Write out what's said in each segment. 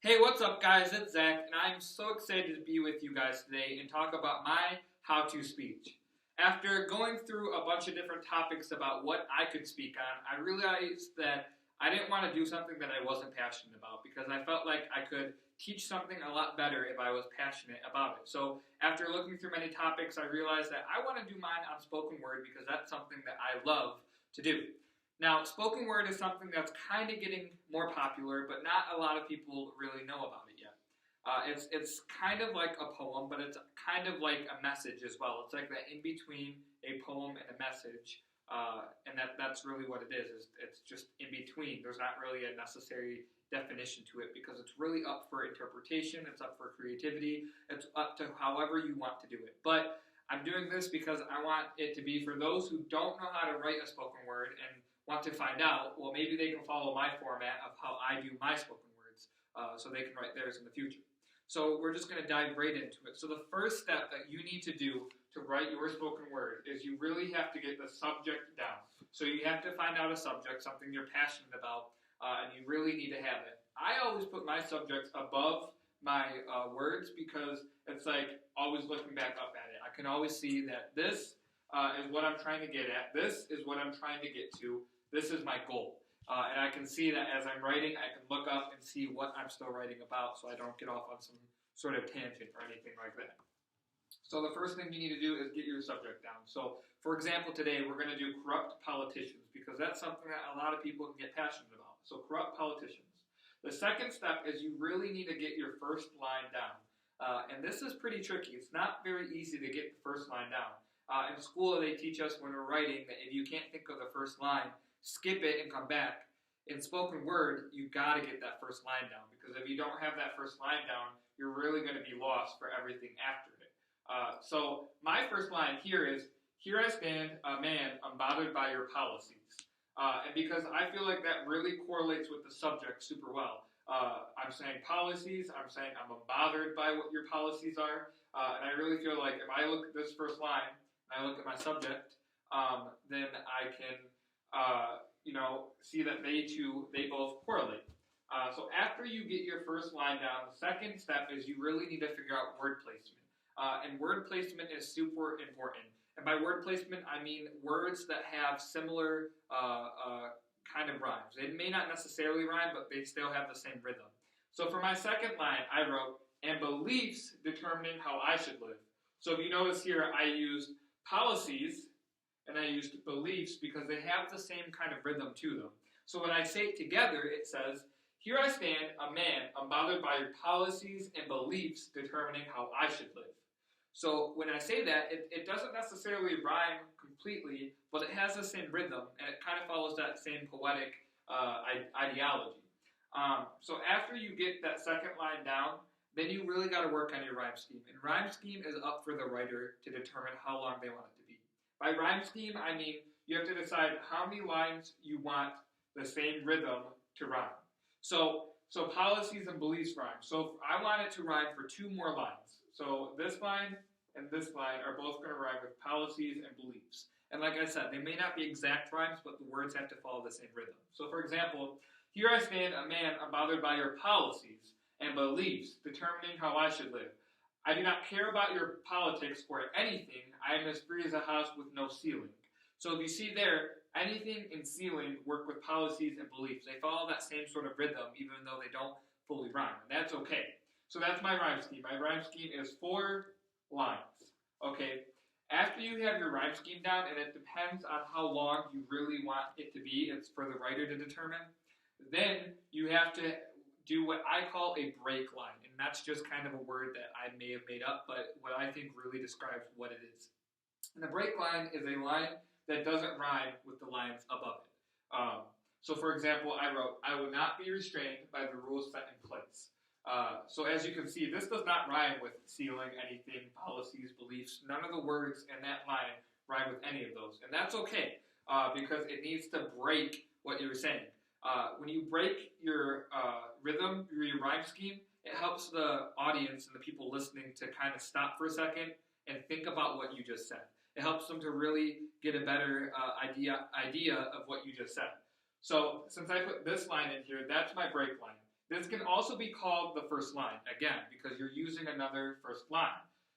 Hey, what's up, guys? It's Zach, and I'm so excited to be with you guys today and talk about my how to speech. After going through a bunch of different topics about what I could speak on, I realized that I didn't want to do something that I wasn't passionate about because I felt like I could teach something a lot better if I was passionate about it. So, after looking through many topics, I realized that I want to do mine on spoken word because that's something that I love to do. Now, spoken word is something that's kind of getting more popular, but not a lot of people really know about it yet. It's kind of like a poem, but it's kind of like a message as well. It's like that in between a poem and a message, and that's really what it is. It's just in between. There's not really a necessary definition to it because it's really up for interpretation. It's up for creativity. It's up to however you want to do it. But I'm doing this because I want it to be for those who don't know how to write a spoken word and want to find out, well, maybe they can follow my format of how I do my spoken words so they can write theirs in the future. So we're just going to dive right into it. So the first step that you need to do to write your spoken word is you really have to get the subject down. So you have to find out a subject, something you're passionate about, and you really need to have it. I always put my subjects above my words because it's like always looking back up at it. I can always see that this is what I'm trying to get at. This is what I'm trying to get to. This is my goal. And I can see that as I'm writing, I can look up and see what I'm still writing about so I don't get off on some sort of tangent or anything like that. So the first thing you need to do is get your subject down. So for example, today we're going to do corrupt politicians because that's something that a lot of people can get passionate about. So corrupt politicians. The second step is you really need to get your first line down. And this is pretty tricky. It's not very easy to get the first line down. In school, they teach us when we're writing that if you can't think of the first line, skip it and come back. In spoken word, you got to get that first line down because if you don't have that first line down, you're really going to be lost for everything after it. So my first line here is, "Here I stand, a man, unbothered by your policies." And because I feel like that really correlates with the subject super well. I'm saying policies, I'm saying I'm unbothered by what your policies are, and I really feel like if I look at this first line, and I look at my subject, then I can see that they both correlate. So after you get your first line down, the second step is you really need to figure out word placement. And word placement is super important. And by word placement, I mean words that have similar kind of rhymes. It may not necessarily rhyme, but they still have the same rhythm. So for my second line, I wrote, "and beliefs determining how I should live." So if you notice here, I used policies and I used beliefs because they have the same kind of rhythm to them. So when I say it together, it says, "Here I stand, a man, unbothered by your policies and beliefs determining how I should live." So when I say that, it doesn't necessarily rhyme completely, but it has the same rhythm, and it kind of follows that same poetic ideology. So after you get that second line down, then you really got to work on your rhyme scheme. And rhyme scheme is up for the writer to determine how long they want it to be. By rhyme scheme, I mean you have to decide how many lines you want the same rhythm to rhyme. So policies and beliefs rhyme. So I want it to rhyme for two more lines. So this line and this line are both going to rhyme with policies and beliefs. And like I said, they may not be exact rhymes, but the words have to follow the same rhythm. So for example, "Here I stand, a man, unbothered by your policies and beliefs determining how I should live. I do not care about your politics or anything. I am as free as a house with no ceiling." So if you see there, anything and ceiling work with policies and beliefs. They follow that same sort of rhythm, even though they don't fully rhyme. And that's okay. So that's my rhyme scheme. My rhyme scheme is 4 lines. Okay? After you have your rhyme scheme down, and it depends on how long you really want it to be, it's for the writer to determine, then you have to do what I call a break line. And that's just kind of a word that I may have made up, but what I think really describes what it is. And the break line is a line that doesn't rhyme with the lines above it. So for example, I wrote, "I will not be restrained by the rules set in place." So as you can see, this does not rhyme with ceiling, anything, policies, beliefs. None of the words in that line rhyme with any of those. And that's okay, because it needs to break what you're saying. When you break your rhythm, your rhyme scheme, it helps the audience and the people listening to kind of stop for a second and think about what you just said. It helps them to really get a better idea of what you just said. So since I put this line in here, that's my break line. This can also be called the first line, again, because you're using another first line.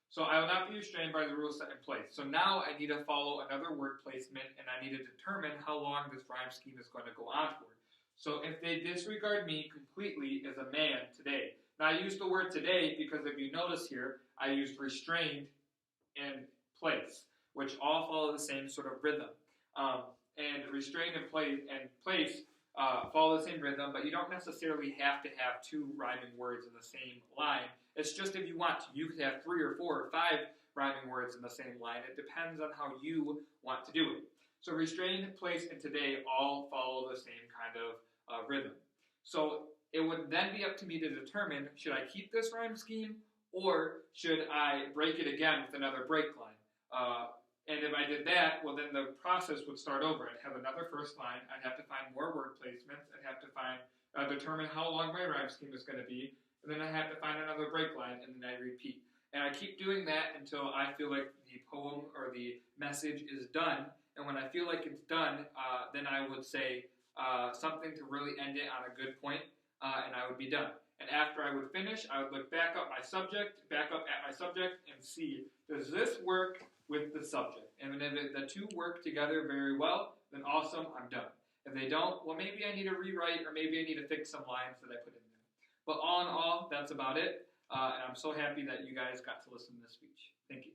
So I will not be restrained by the rules set in place. So now I need to follow another word placement, and I need to determine how long this rhyme scheme is going to go on for. So if they disregard me completely as a man today. Now I used the word today because if you notice here, I used restrained and place, which all follow the same sort of rhythm. And restrained and place follow the same rhythm, but you don't necessarily have to have two rhyming words in the same line. It's just if you want to. You could have 3 or 4 or 5 rhyming words in the same line. It depends on how you want to do it. So restrained, place, and today all follow the same kind of rhythm. So it would then be up to me to determine, should I keep this rhyme scheme or should I break it again with another break line? And if I did that, well, then the process would start over. I'd have another first line. I'd have to find more word placements. I'd have to determine how long my rhyme scheme is going to be. And then I have to find another break line, and then I repeat. And I keep doing that until I feel like the poem or the message is done. And when I feel like it's done, then I would say something to really end it on a good point, and I would be done. And after I would finish, I would look back up at my subject, and see, does this work with the subject? And if the two work together very well, then awesome, I'm done. If they don't, well, maybe I need to rewrite, or maybe I need to fix some lines that I put in there. But all in all, that's about it. And I'm so happy that you guys got to listen to this speech. Thank you.